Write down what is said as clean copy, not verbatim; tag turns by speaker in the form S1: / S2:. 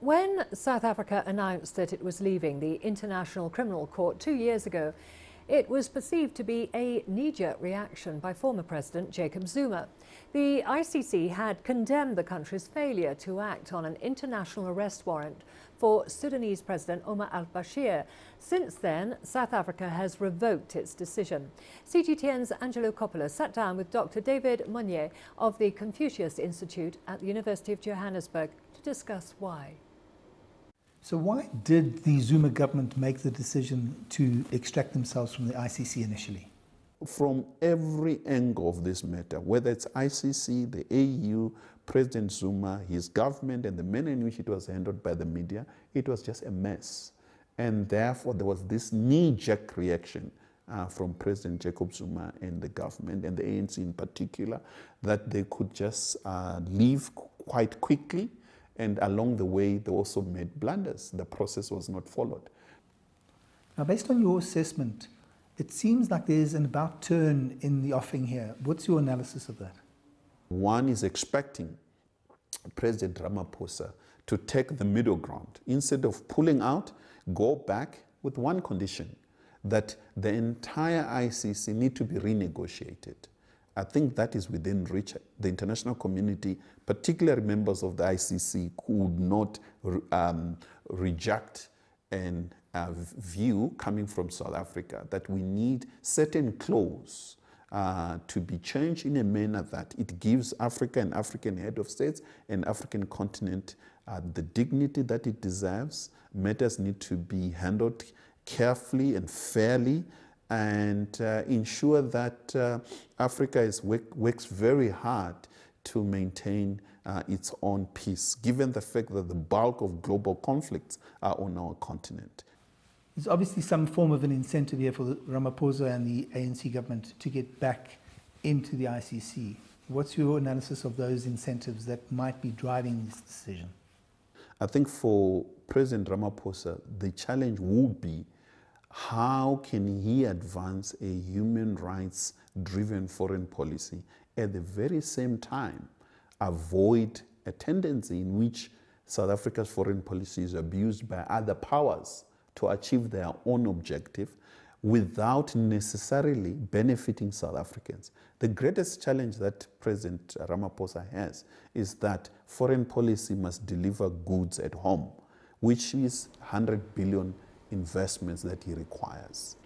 S1: When South Africa announced that it was leaving the International Criminal Court 2 years ago, it was perceived to be a knee-jerk reaction by former President Jacob Zuma. The ICC had condemned the country's failure to act on an international arrest warrant for Sudanese President Omar al-Bashir. Since then, South Africa has revoked its decision. CGTN's Angelo Coppola sat down with Doctor David Mon-yeh of the Confucius Institute at the University of Johannesburg to discuss why.
S2: So why did the Zuma government make the decision to extract themselves from the ICC initially?
S3: From every angle of this matter, whether it's ICC, the AU, President Zuma, his government, and the manner in which it was handled by the media, it was just a mess. And therefore, there was this knee-jerk reaction from President Jacob Zuma and the government, and the ANC in particular, that they could just leave quite quickly. And along the way, they also made blunders. The process was not followed.
S2: Now, based on your assessment, it seems like there's an about turn in the offing here. What's your analysis of that?
S3: One is expecting President Ramaphosa to take the middle ground. Instead of pulling out, go back with one condition, that the entire ICC need to be renegotiated. I think that is within reach. The international community, particularly members of the ICC, could not reject an view coming from South Africa that we need certain clause to be changed in a manner that it gives Africa and African head of states and African continent the dignity that it deserves. Matters need to be handled carefully and fairly, and ensure that Africa works very hard to maintain its own peace, given the fact that the bulk of global conflicts are on our continent.
S2: There's obviously some form of an incentive here for Ramaphosa and the ANC government to get back into the ICC. What's your analysis of those incentives that might be driving this decision?
S3: I think for President Ramaphosa, the challenge would be how can he advance a human rights-driven foreign policy at the very same time avoid a tendency in which South Africa's foreign policy is abused by other powers to achieve their own objective without necessarily benefiting South Africans. The greatest challenge that President Ramaphosa has is that foreign policy must deliver goods at home, which is 100 billion investments that he requires.